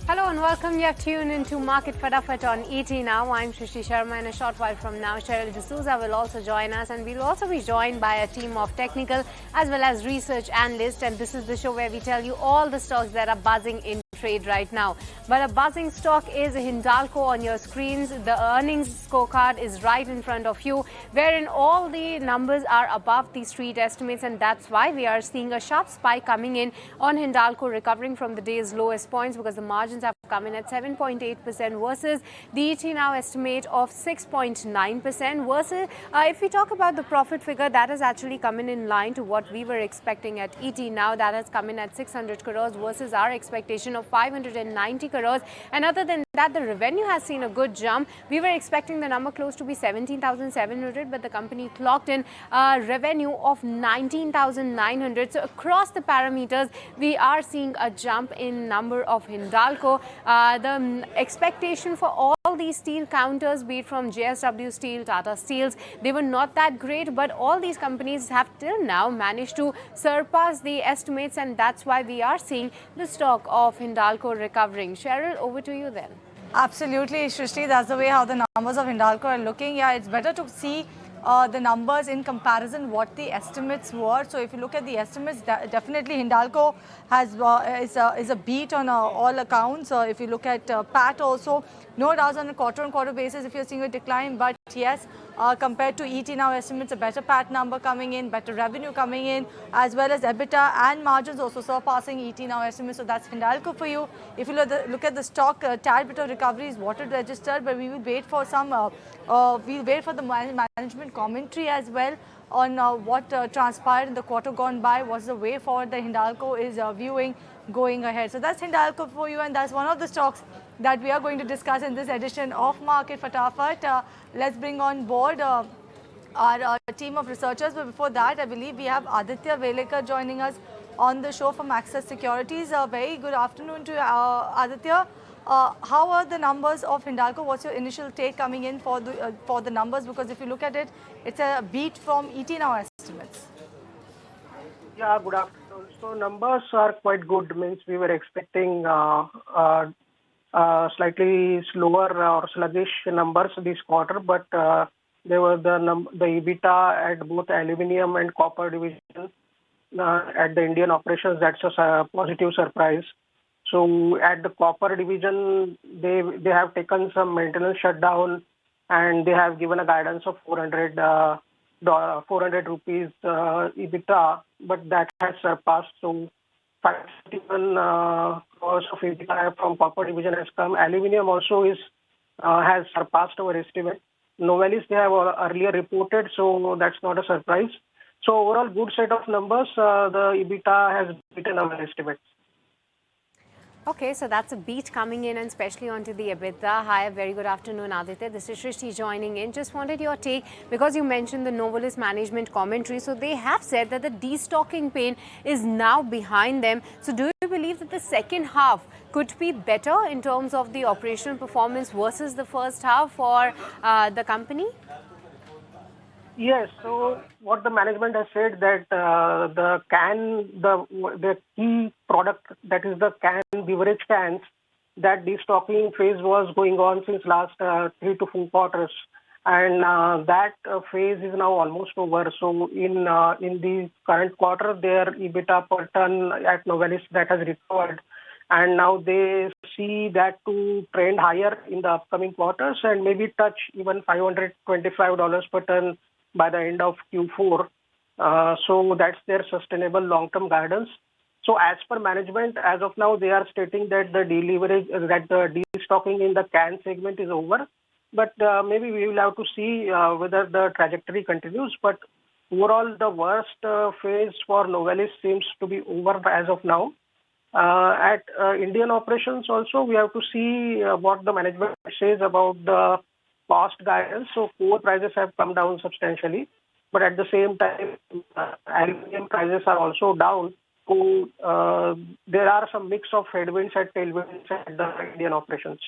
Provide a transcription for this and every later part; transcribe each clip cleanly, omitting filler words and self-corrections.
Hello and welcome. You have tuned into Market Fatafat on ET Now. I'm Shrishti Sharma. In a short while from now, Cheryl D'Souza will also join us, and we'll also be joined by a team of technical as well as research analysts. And this is the show where we tell you all the stocks that are buzzing in trade right now. But a buzzing stock is Hindalco on your screens. The earnings scorecard is right in front of you, wherein all the numbers are above the street estimates, and that's why we are seeing a sharp spike coming in on Hindalco, recovering from the day's lowest points because the margins have come in at 7.8% versus the ET Now estimate of 6.9%. Versus, if we talk about the profit figure, that has actually come in line to what we were expecting at ET Now. That has come in at 600 crores versus our expectation of 590 crores. And other than that, the revenue has seen a good jump. We were expecting the number close to be 17,700, but the company clocked in a revenue of 19,900. So across the parameters, we are seeing a jump in number of Hindalco. The expectation for all these steel counters, be it from JSW Steel, Tata Steels, they were not that great, but all these companies have till now managed to surpass the estimates, and that's why we are seeing the stock of Hindalco recovering. Cheryl, over to you then. Absolutely, Shrishti. That's the way how the numbers of Hindalco are looking. Yeah, it's better to see the numbers in comparison what the estimates were. So if you look at the estimates, definitely Hindalco has is a beat on all accounts. If you look at PAT also, no doubts on a quarter-on-quarter basis if you're seeing a decline. But yes, compared to ET Now estimates, a better PAT number coming in, better revenue coming in, as well as EBITDA and margins also surpassing ET Now estimates. So that's Hindalco for you. If you look at the stock, tad bit of recovery is what it registered, but we will wait for some. We'll wait for the management commentary as well on what transpired in the quarter gone by. What's the way forward that Hindalco is viewing going ahead? So that's Hindalco for you, and that's one of the stocks that we are going to discuss in this edition of Market Fatafat. Let's bring on board our team of researchers. But before that, I believe we have Aditya Walekar joining us on the show from Access Securities. Very good afternoon to you, Aditya. How are the numbers of Hindalco? What's your initial take coming in for the numbers? Because if you look at it, it's a beat from ET Now estimates. Yeah, good afternoon. So numbers are quite good. Means we were expecting slightly slower or sluggish numbers this quarter, but there were the EBITDA at both aluminium and copper division at the Indian operations. That's a positive surprise. So at the copper division, they have taken some maintenance shutdown, and they have given a guidance of 400 rupees EBITDA, but that has surpassed. So 551 crores of EBITDA from copper division has come. Aluminium also has surpassed our estimate. Novelis they have earlier reported, so that's not a surprise. So overall, good set of numbers. The EBITDA has beaten our estimates. Okay, so that's a beat coming in, and especially onto the EBITDA. Hi, very good afternoon, Aditya. This is Shrishti joining in. Just wanted your take, because you mentioned the Novelis management commentary. So they have said that the destocking pain is now behind them. So do you believe that the second half could be better in terms of the operational performance versus the first half for the company? Yes. So what the management has said that the key product, that is the beverage cans, that destocking phase was going on since last 3 to 4 quarters, and that phase is now almost over. So in the current quarter, their EBITDA per ton at Novelis that has recovered, and now they see that to trend higher in the upcoming quarters and maybe touch even $525 per ton by the end of Q4. So that's their sustainable long-term guidance. So as per management, as of now, they are stating that the destocking in the can segment is over. But maybe we will have to see whether the trajectory continues. But overall, the worst phase for Novelis seems to be over as of now. At Indian operations also, we have to see what the management says about the cost guidance. So core prices have come down substantially, but at the same time, aluminum prices are also down. So there are some mix of headwinds and tailwinds at the Indian operations.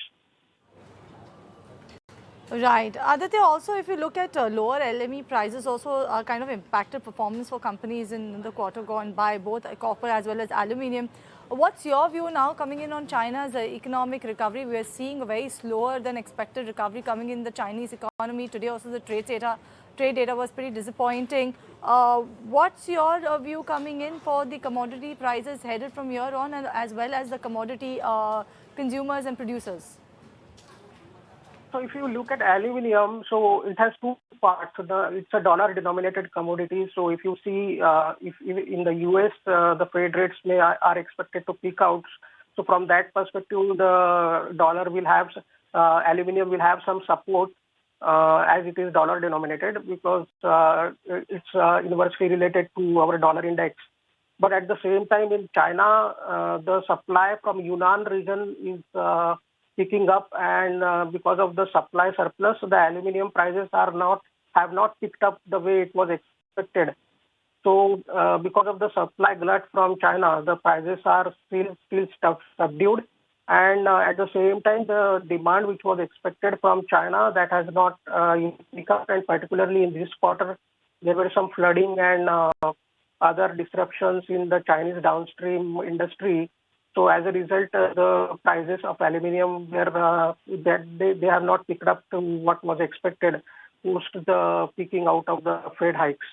Right. Aditya, also if you look at lower LME prices also kind of impacted performance for companies in the quarter gone by, both copper as well as aluminium. What's your view now coming in on China's economic recovery? We are seeing a very slower than expected recovery coming in the Chinese economy. Today also the trade data was pretty disappointing. What's your view coming in for the commodity prices headed from here on, and as well as the commodity consumers and producers? So if you look at aluminium, so it has two parts. It's a dollar-denominated commodity. So if you see, if in the US, the freight rates are expected to peak out. So from that perspective, the dollar will have, aluminium will have some support as it is dollar-denominated, because it's inversely related to our dollar index. But at the same time, in China, the supply from Yunnan region is picking up, and because of the supply surplus, the aluminium prices have not picked up the way it was expected. So because of the supply glut from China, the prices are still subdued, and at the same time, the demand which was expected from China, that has not picked up, and particularly in this quarter, there were some flooding and other disruptions in the Chinese downstream industry. So as a result, the prices of aluminium they have not picked up to what was expected post the peaking out of the Fed hikes.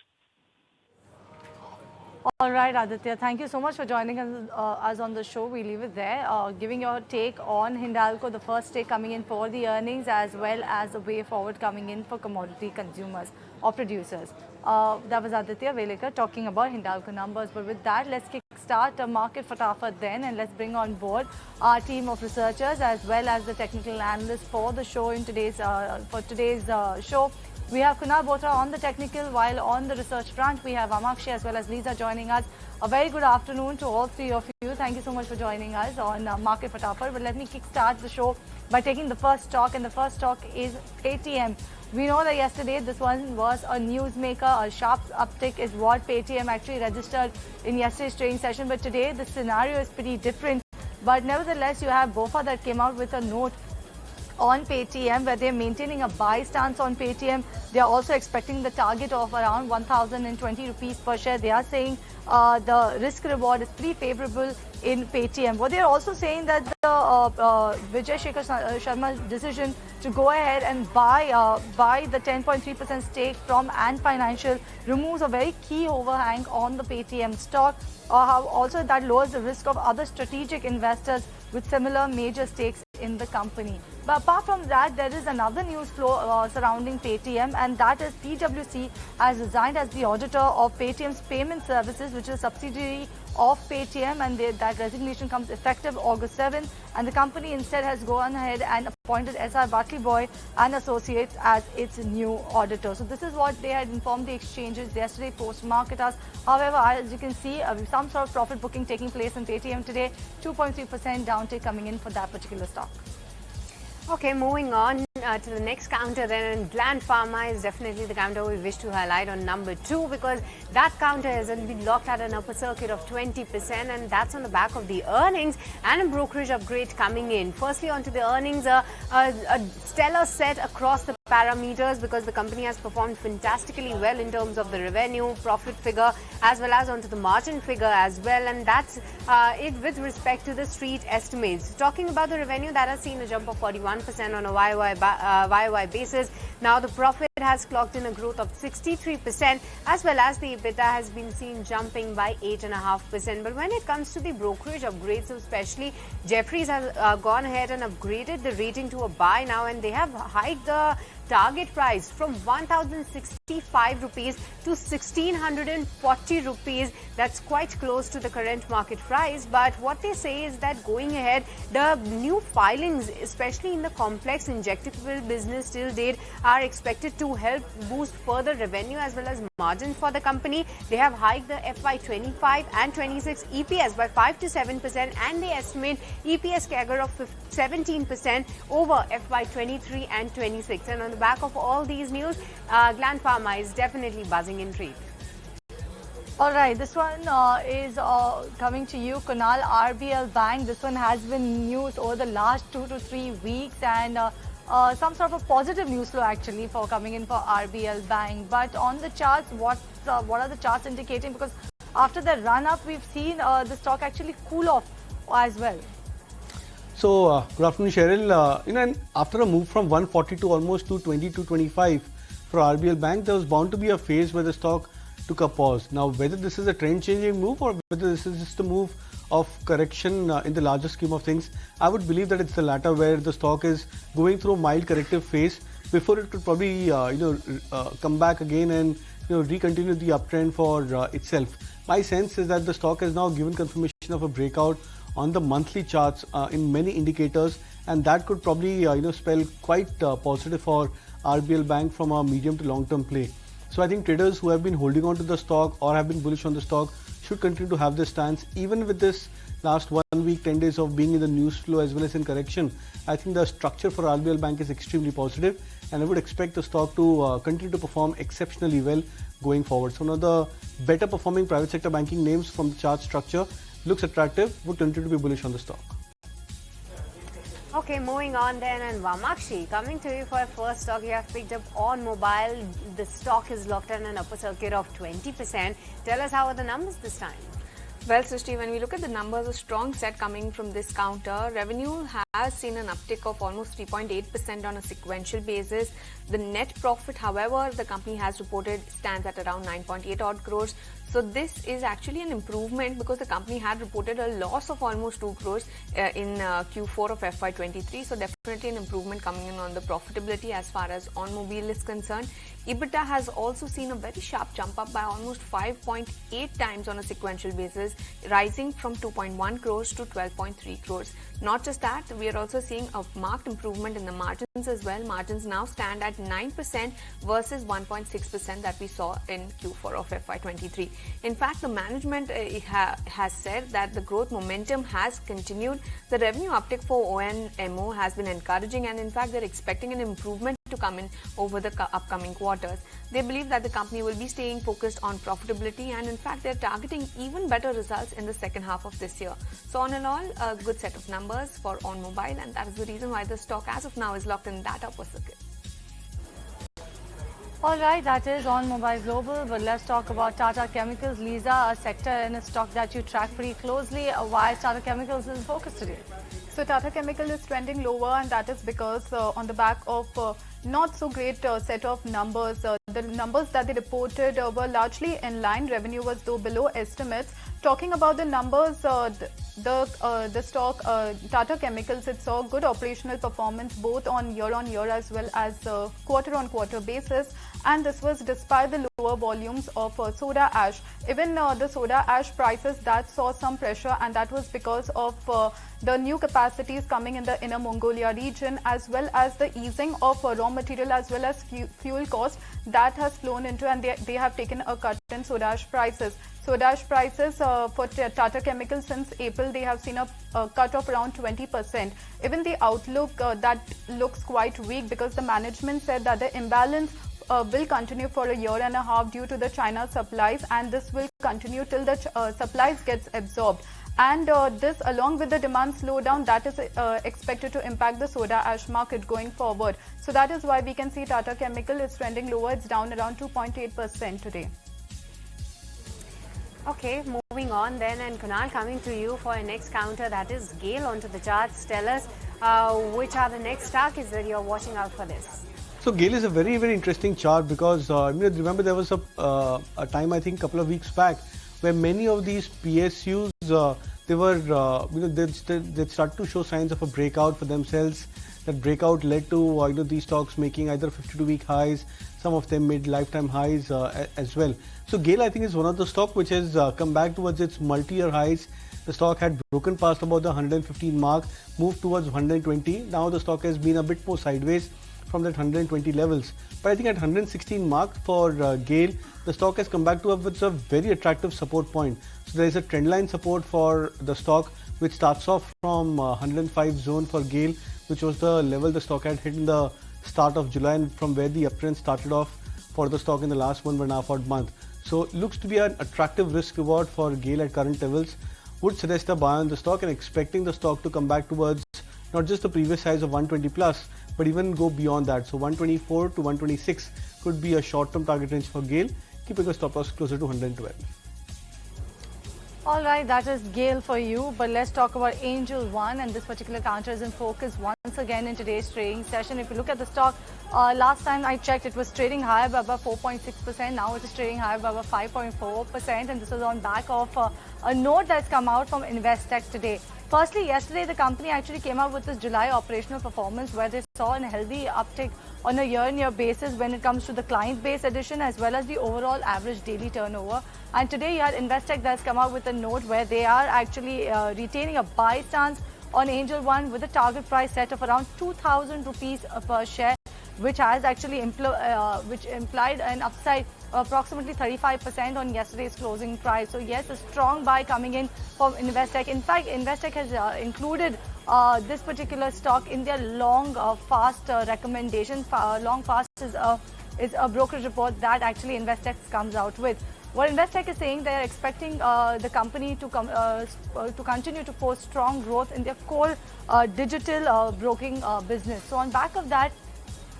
All right, Aditya, thank you so much for joining us on the show. We leave it there. Giving your take on Hindalco, the first take coming in for the earnings, as well as the way forward coming in for commodity consumers or producers. That was Aditya Walekar talking about Hindalco numbers. But with that, let's kickstart a market fatafat then, and let's bring on board our team of researchers as well as the technical analysts for the show in today's show. We have Kunal, Bothra on the technical, while on the research front, we have Amakshi as well as Lisa joining us. A very good afternoon to all three of you. Thank you so much for joining us on Market Fatafat. But let me kickstart the show by taking the first stock, and the first stock is Paytm. We know that yesterday this one was a newsmaker. A sharp uptick is what Paytm actually registered in yesterday's trading session. But today the scenario is pretty different. But nevertheless, you have BofA that came out with a note on Paytm, where they're maintaining a buy stance on Paytm. They are also expecting the target of around 1,020 rupees per share. They are saying the risk reward is pretty favorable in Paytm. What they're also saying that the Vijay Shekhar Sharma's decision to go ahead and buy the 10.3% stake from Ant Financial removes a very key overhang on the Paytm stock. Also, that lowers the risk of other strategic investors with similar major stakes in the company. But apart from that, there is another news flow surrounding Paytm, and that is PwC has resigned as the auditor of Paytm's payment services, which is a subsidiary of Paytm, and that resignation comes effective August 7th, and the company instead has gone ahead and appointed S.R. Bartley Boy and Associates as its new auditor. So this is what they had informed the exchanges yesterday post-market hours. However, as you can see, some sort of profit booking taking place in Paytm today, 2.3% downtick coming in for that particular stock. Okay, moving on to the next counter then, and Gland Pharma is definitely the counter we wish to highlight on number 2, because that counter has been locked at an upper circuit of 20%, and that's on the back of the earnings and a brokerage upgrade coming in. Firstly, onto the earnings, a stellar set across the parameters, because the company has performed fantastically well in terms of the revenue, profit figure, as well as onto the margin figure as well, and that's it with respect to the street estimates. Talking about the revenue, that has seen a jump of 41% on a YOY basis. Now the profit has clocked in a growth of 63%, as well as the EBITDA has been seen jumping by 8.5%. But when it comes to the brokerage upgrades, especially Jefferies has gone ahead and upgraded the rating to a buy now, and they have hiked the target price from 1,065 rupees to 1,640 rupees. That's quite close to the current market price. But what they say is that going ahead, the new filings, especially in the complex injectable business till date, are expected to help boost further revenue as well as margins for the company. They have hiked the FY25 and 26 EPS by 5 to 7%, and they estimate EPS CAGR of 17% over FY23 and 26. And on the back of all these news, Gland Pharma is definitely buzzing in trade. All right, this one is coming to you, Kunal. RBL Bank, this one has been news over the last 2 to 3 weeks, and some sort of a positive news flow actually for coming in for RBL Bank. But on the charts, what are the charts indicating? Because after the run up, we've seen the stock actually cool off as well. So, good afternoon, Cheryl. And after a move from 140 to almost 220 to 25 for RBL Bank, there was bound to be a phase where the stock took a pause. Now, whether this is a trend-changing move or whether this is just a move of correction in the larger scheme of things, I would believe that it's the latter, where the stock is going through a mild corrective phase before it could probably come back again and recontinue the uptrend for itself. My sense is that the stock has now given confirmation of a breakout on the monthly charts in many indicators, and that could probably spell quite positive for RBL Bank from a medium to long term play. So I think traders who have been holding on to the stock or have been bullish on the stock should continue to have this stance even with this last 1 week, 10 days of being in the news flow as well as in correction. I think the structure for RBL Bank is extremely positive, and I would expect the stock to continue to perform exceptionally well going forward. So one of the better performing private sector banking names from the chart structure, looks attractive, would continue to be bullish on the stock. Okay, moving on then, and Vamakshi, coming to you for a first stock you have picked up ONMobile. The stock is locked in an upper circuit of 20%. Tell us how are the numbers this time? Well, Srishti, when we look at the numbers, a strong set coming from this counter. Revenue has seen an uptick of almost 3.8% on a sequential basis. The net profit, however, the company has reported stands at around 9.8 odd crores. So this is actually an improvement because the company had reported a loss of almost 2 crores in Q4 of FY23. So definitely an improvement coming in on the profitability as far as ONMobile is concerned. EBITDA has also seen a very sharp jump up by almost 5.8 times on a sequential basis, rising from 2.1 crores to 12.3 crores. Not just that, we are also seeing a marked improvement in the margins as well. Margins now stand at 9% versus 1.6% that we saw in Q4 of FY23. In fact, the management has said that the growth momentum has continued. The revenue uptick for ONMO has been encouraging, and in fact, they're expecting an improvement to come in over the upcoming quarters. They believe that the company will be staying focused on profitability, and in fact, they're targeting even better results in the second half of this year. So on and all, a good set of numbers for ONMobile, and that is the reason why the stock as of now is locked in that upper circuit. Alright, that is ONMobile Global, but let's talk about Tata Chemicals. Lisa, a sector and a stock that you track pretty closely. Why is Tata Chemicals in focus today? So Tata Chemicals is trending lower, and that is because on the back of not so great set of numbers. The numbers that they reported were largely in line. Revenue was though below estimates. Talking about the numbers, the stock Tata Chemicals, it saw good operational performance both on year-on-year as well as quarter-on-quarter basis, and this was despite the lower volumes of soda ash. Even the soda ash prices that saw some pressure, and that was because of the new capacities coming in the Inner Mongolia region, as well as the easing of raw material as well as fuel cost that has flown into, and they have taken a cut in soda ash prices. Soda ash prices for Tata Chemicals since April, they have seen a cut of around 20%. Even the outlook that looks quite weak because the management said that the imbalance will continue for a year and a half due to the China supplies, and this will continue till the supplies gets absorbed. And this, along with the demand slowdown, that is expected to impact the soda ash market going forward. So that is why we can see Tata Chemical is trending lower. It's down around 2.8% today. Okay, moving on then, and Kunal, coming to you for your next counter, that is Gail onto the charts. Tell us which are the next targets that you're watching out for this. So Gail is a very, very interesting chart because remember there was a time, I think a couple of weeks back, where many of these PSUs they were they start to show signs of a breakout for themselves. That breakout led to these stocks making either 52-week highs, some of them made lifetime highs as well. So Gail, I think, is one of the stock which has come back towards its multi-year highs. The stock had broken past about the 115 mark, moved towards 120. Now the stock has been a bit more sideways from that 120 levels. But I think at 116 mark for Gail, the stock has come back to a very attractive support point. So there is a trendline support for the stock which starts off from 105 zone for Gail, which was the level the stock had hit in the start of July, and from where the uptrend started off for the stock in the last 1.5 odd month. So it looks to be an attractive risk reward for Gail at current levels. Would suggest a buy on the stock and expecting the stock to come back towards not just the previous highs of 120 plus, but even go beyond that. So 124 to 126 could be a short-term target range for Gail, keeping a stop loss closer to 112. All right, that is Gail for you. But let's talk about Angel One, and this particular counter is in focus once again in today's trading session. If you look at the stock, last time I checked, it was trading higher by about 4.6%. Now it is trading higher by about 5.4%, and this is on back of a note that's come out from Investec today. Firstly, yesterday the company actually came out with this July operational performance where they saw a healthy uptick on a year-on-year basis when it comes to the client base addition as well as the overall average daily turnover. And today you had Investec that's come out with a note where they are actually retaining a buy stance on Angel One with a target price set of around 2,000 rupees per share, which has actually implied an upside of approximately 35% on yesterday's closing price. So yes, a strong buy coming in from Investec. In fact, Investec has included this particular stock in their long fast recommendation. Long fast is a brokerage report that actually Investec comes out with. What Investec is saying, they are expecting the company to continue to post strong growth in their core digital broking business. So on back of that,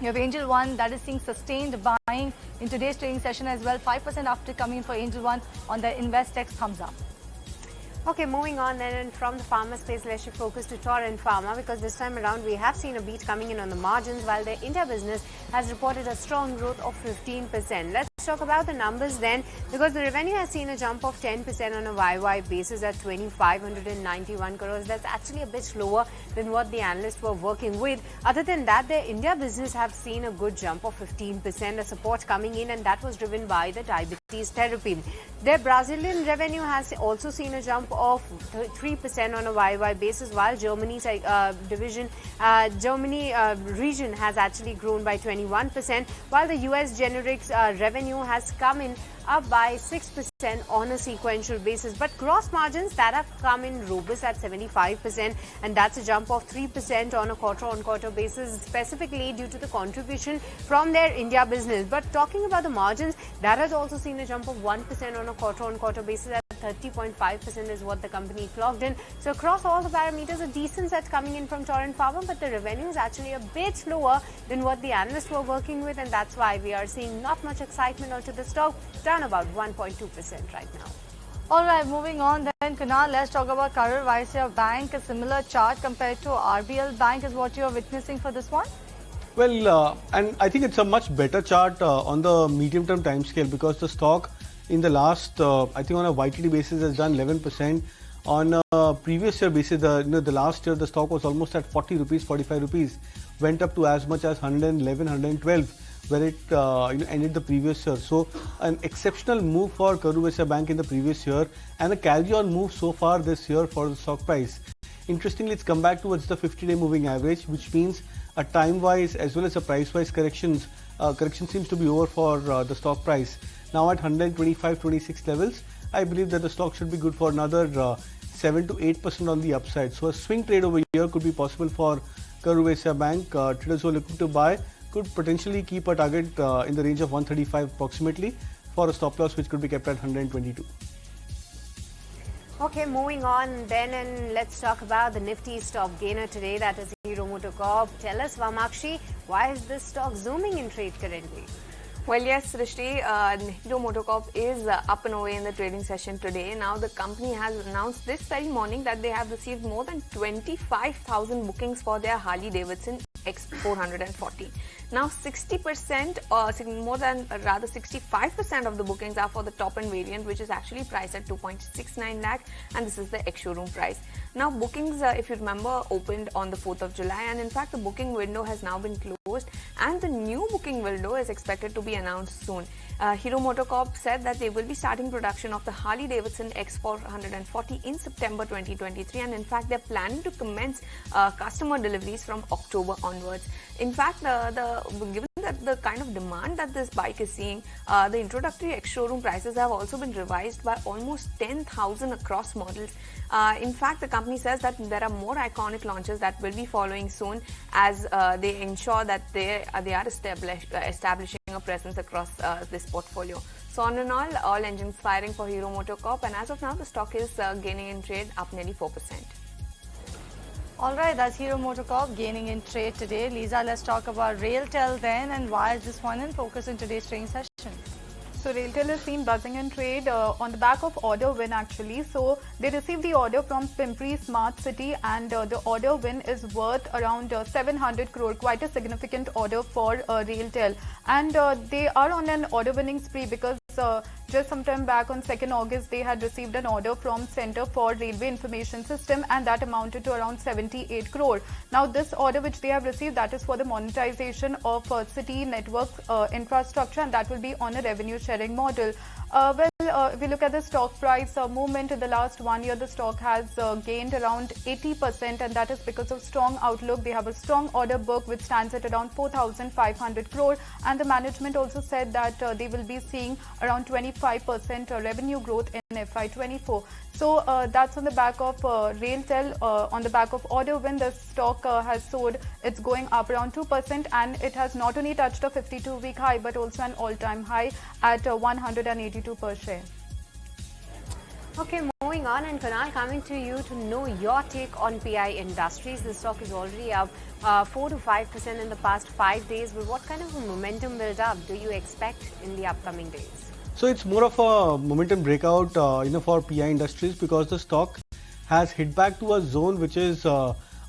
you have Angel One that is seeing sustained buying in today's trading session as well. 5% after coming for Angel One on the Investec thumbs up. Okay, moving on then, and from the pharma space, let's shift focus to Torrent Pharma, because this time around we have seen a beat coming in on the margins while their India business has reported a strong growth of 15%. Let's talk about the numbers then, because the revenue has seen a jump of 10% on a YY basis at 2,591 crores. That's actually a bit lower than what the analysts were working with. Other than that, their India business have seen a good jump of 15%, a support coming in, and that was driven by the diabetes therapy. Their Brazilian revenue has also seen a jump of 3% on a YY basis, while Germany's Germany region has actually grown by 21%, while the US generics revenue has come in up by 6% on a sequential basis. But gross margins that have come in robust at 75%, and that's a jump of 3% on a quarter-on-quarter basis, specifically due to the contribution from their India business. But talking about the margins, that has also seen a jump of 1% on a quarter-on-quarter basis at 30.5% is what the company clocked in. So across all the parameters, a decent set coming in from Torrent Pharma, but the revenue is actually a bit lower than what the analysts were working with, and that's why we are seeing not much excitement onto the stock, down about 1.2% right now. All right, moving on then, Kunal, let's talk about Karur Vysya Bank. A similar chart compared to RBL Bank is what you are witnessing for this one? Well, and I think it's a much better chart on the medium-term time scale, because the stock in the last, I think on a YTD basis has done 11%. On a previous year basis, the last year the stock was almost at 40 rupees, 45 rupees, went up to as much as 111, 112, where it ended the previous year. So an exceptional move for Karur Vysya Bank in the previous year, and a carry-on move so far this year for the stock price. Interestingly, it's come back towards the 50-day moving average, which means a time-wise as well as a price-wise correction seems to be over for the stock price. Now at 125-26 levels, I believe that the stock should be good for another 7 to 8% on the upside. So a swing trade over here could be possible for Karur Vysya Bank. Traders who are looking to buy could potentially keep a target in the range of 135 approximately, for a stop loss which could be kept at 122. Okay, moving on then, and let's talk about the nifty stock gainer today, that is Hero MotoCorp. Tell us, Vamakshi, why is this stock zooming in trade currently? Well, yes, Srishti, Hero MotoCorp is up and away in the trading session today. Now, the company has announced this very morning that they have received more than 25,000 bookings for their Harley Davidson X440. Now 60% or more than rather 65% of the bookings are for the top end variant, which is actually priced at 2.69 lakh, and this is the ex-showroom price. Now bookings, if you remember, opened on the 4th of July, and in fact the booking window has now been closed, and the new booking window is expected to be announced soon. Hero MotoCorp said that they will be starting production of the Harley Davidson X440 in September 2023, and in fact they're planning to commence customer deliveries from October onwards. In fact, given that the kind of demand that this bike is seeing, the introductory ex-showroom prices have also been revised by almost 10,000 across models. In fact, the company says that there are more iconic launches that will be following soon, as they ensure that they are establishing a presence across this portfolio. So on and all engines firing for Hero MotoCorp, and as of now the stock is gaining in trade, up nearly 4%. All right, that's Hero MotoCorp gaining in trade today. Lisa, let's talk about Railtel then, and why is this one in focus in today's trading session? So Railtel is seen buzzing in trade on the back of order win actually. So they received the order from Pimpri Smart City, and the order win is worth around 700 crore, quite a significant order for Railtel. And they are on an order winning spree because just some time back on 2nd August, they had received an order from Center for Railway Information System, and that amounted to around 78 crore. Now, this order which they have received, that is for the monetization of city network infrastructure, and that will be on a revenue sharing model. If we look at the stock price movement in the last 1 year, the stock has gained around 80%, and that is because of strong outlook. They have a strong order book which stands at around 4,500 crore, and the management also said that they will be seeing around 25% revenue growth in FY24. So that's on the back of Railtel. On the back of order win, the stock has soared. It's going up around 2%, and it has not only touched a 52-week high but also an all-time high at 182 per share. Okay, moving on, and Kunal, coming to you to know your take on PI Industries. The stock is already up 4 to 5% in the past 5 days. But what kind of a momentum build up do you expect in the upcoming days? So it's more of a momentum breakout, for PI Industries, because the stock has hit back to a zone which is,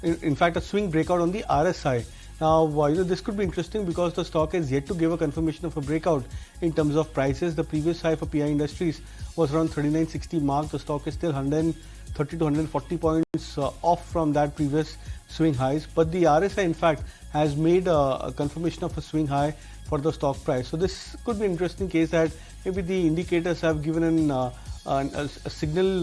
in fact, a swing breakout on the RSI. Now, this could be interesting because the stock has yet to give a confirmation of a breakout in terms of prices. The previous high for PI Industries was around 3960 mark. The stock is still 130 to 140 points off from that previous swing highs. But the RSI, in fact, has made a confirmation of a swing high for the stock price. So this could be an interesting case that maybe the indicators have given a signal,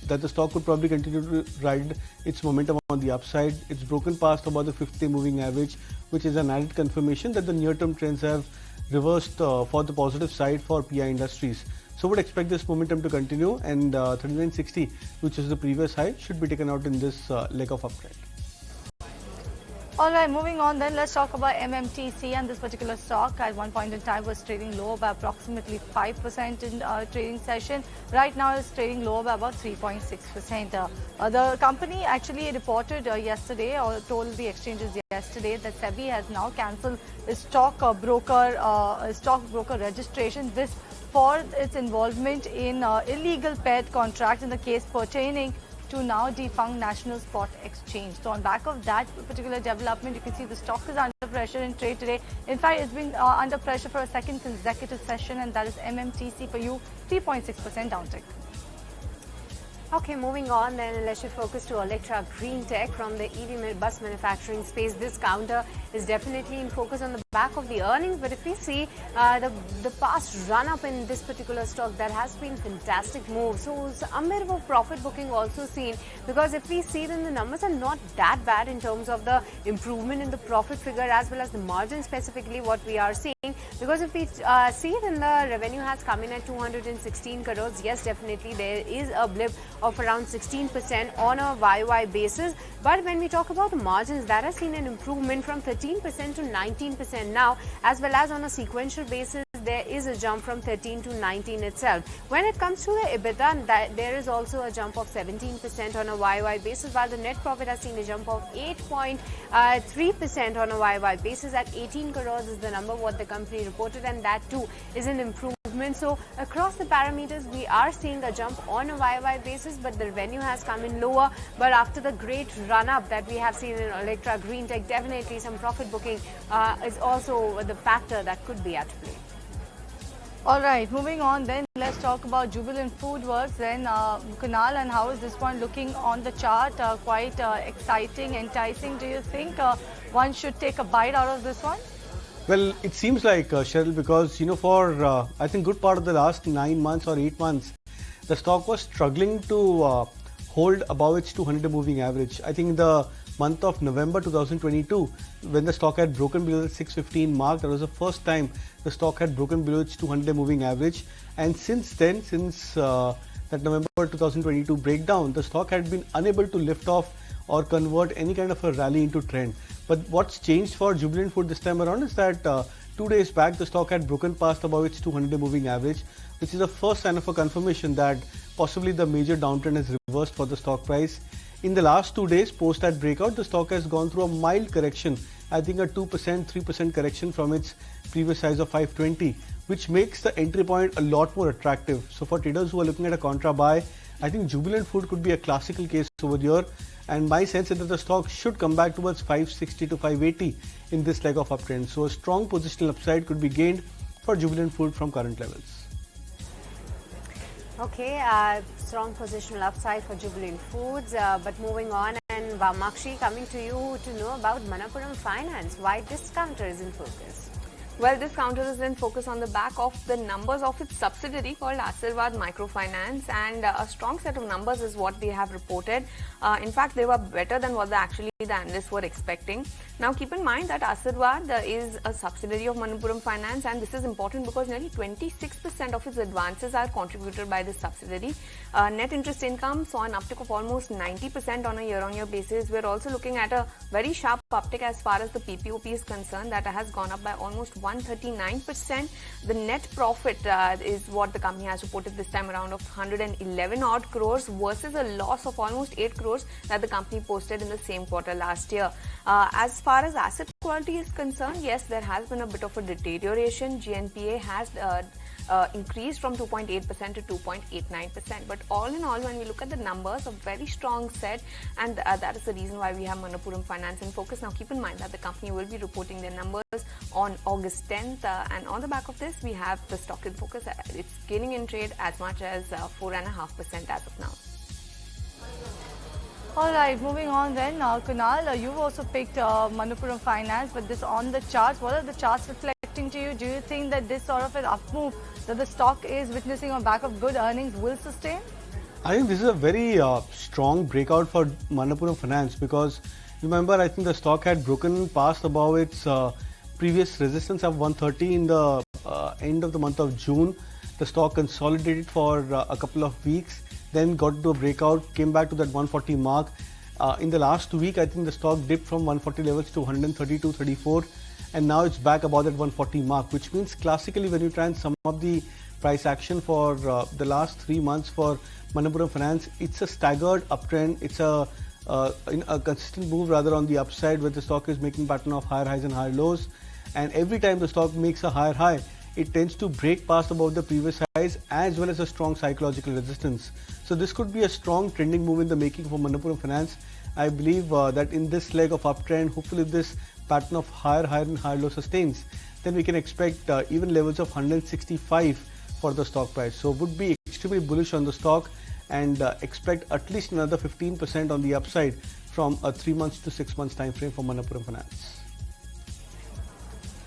that the stock could probably continue to ride its momentum on the upside. It's broken past about the 50-day moving average, which is an added confirmation that the near-term trends have reversed for the positive side for PI Industries. So would expect this momentum to continue, and 3960, which is the previous high, should be taken out in this leg of uptrend. All right, moving on then, let's talk about MMTC, and this particular stock at one point in time was trading lower by approximately 5% in trading session. Right now it's trading lower by about 3.6%. The company actually reported yesterday, or told the exchanges yesterday, that SEBI has now cancelled its stockbroker registration. This for its involvement in illegal paired contracts in the case pertaining to now defunct National Spot Exchange. So on back of that particular development, you can see the stock is under pressure in trade today. In fact, it's been under pressure for a second consecutive session, and that is MMTC for you, 3.6% downtick. Okay, moving on then, let's shift focus to Electra Green Tech from the EV bus manufacturing space. This counter is definitely in focus on the back of the earnings, but if we see the past run up in this particular stock, that has been fantastic move. So some bit of a profit booking also seen, because if we see then the numbers are not that bad in terms of the improvement in the profit figure as well as the margin, specifically what we are seeing. Because if we see then the revenue has come in at 216 crores. Yes, definitely there is a blip of around 16% on a YY basis. But when we talk about the margins, that has seen an improvement from 13% to 19% now, as well as on a sequential basis, there is a jump from 13 to 19 itself. When it comes to the EBITDA, there is also a jump of 17% on a YY basis, while the net profit has seen a jump of 8.3% on a YY basis. At 18 crores is the number what the company reported, and that too is an improvement. So across the parameters, we are seeing a jump on a YY basis, but the revenue has come in lower. But after the great run-up that we have seen in Electra Green Tech, definitely some profit booking is also the factor that could be at play. All right, moving on then, let's talk about Jubilee Foods then, Kunal, and how is this one looking on the chart? Quite exciting, enticing. Do you think one should take a bite out of this one? Well, it seems like, Cheryl, because, for I think good part of the last 9 months or 8 months, the stock was struggling to hold above its 200-day moving average. I think in the month of November 2022, when the stock had broken below the 615 mark, that was the first time the stock had broken below its 200-day moving average. And since then, since that November 2022 breakdown, the stock had been unable to lift off or convert any kind of a rally into trend. But what's changed for Jubilee Foods this time around is that 2 days back, the stock had broken past above its 200-day moving average, which is the first sign of a confirmation that possibly the major downtrend has reversed for the stock price. In the last 2 days post that breakout, the stock has gone through a mild correction. I think a 2%, 3% correction from its previous size of 520, which makes the entry point a lot more attractive. So for traders who are looking at a contra buy, I think Jubilee Food could be a classical case over here. And my sense is that the stock should come back towards 560 to 580 in this leg of uptrend. So a strong positional upside could be gained for Jubilee Food from current levels. Okay, strong positional upside for Jubilee Foods. But moving on, and Vamakshi, coming to you to know about Manapuram Finance. Why discounter is in focus? Well, this counter is in focus on the back of the numbers of its subsidiary called Asirvad Microfinance, and a strong set of numbers is what they have reported. In fact, they were better than what the analysts were expecting. Now, keep in mind that Asirvad is a subsidiary of Manapuram Finance, and this is important because nearly 26% of its advances are contributed by this subsidiary. Net interest income saw an uptick of almost 90% on a year-on-year basis. We're also looking at a very sharp uptick as far as the PPOP is concerned. That has gone up by almost 139%. The net profit is what the company has reported this time around of 111 odd crores versus a loss of almost 8 crores that the company posted in the same quarter last year. As far as asset quality is concerned, yes, there has been a bit of a deterioration. GNPA has increased from 2.8% to 2.89%. But all in all, when we look at the numbers, a very strong set, and that is the reason why we have Manapuram Finance in focus. Now, keep in mind that the company will be reporting their numbers on August 10th, and on the back of this, we have the stock in focus. It's gaining in trade as much as 4.5% as of now. Alright, moving on then. Kunal, you've also picked Manapuram Finance, but this on the charts. What are the charts reflecting to you? Do you think that this sort of an up move that the stock is witnessing on back of good earnings will sustain? I think this is a very strong breakout for Manapuram Finance, because remember, I think the stock had broken past above its previous resistance of 130 in the end of the month of June. The stock consolidated for a couple of weeks, then got to a breakout, came back to that 140 mark. In the last week, I think the stock dipped from 140 levels to 132, 34, and now it's back about that 140 mark, which means classically when you try and sum up the price action for the last 3 months for Manapuram Finance, it's a staggered uptrend. It's a consistent move rather on the upside, where the stock is making pattern of higher highs and higher lows, and every time the stock makes a higher high, it tends to break past above the previous highs as well as a strong psychological resistance. So this could be a strong trending move in the making for Manapuram Finance. I believe that in this leg of uptrend, hopefully if this pattern of higher high and higher low sustains, then we can expect even levels of 165 for the stock price. So would be extremely bullish on the stock, and expect at least another 15% on the upside from a 3 months to 6 months time frame for Manapuram Finance.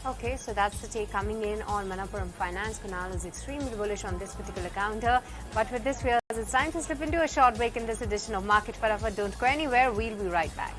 Okay, so that's the take coming in on Manapuram Finance. Kunal is extremely bullish on this particular counter. But with this, it's time to slip into a short break in this edition of Market Fatafat. Don't go anywhere. We'll be right back.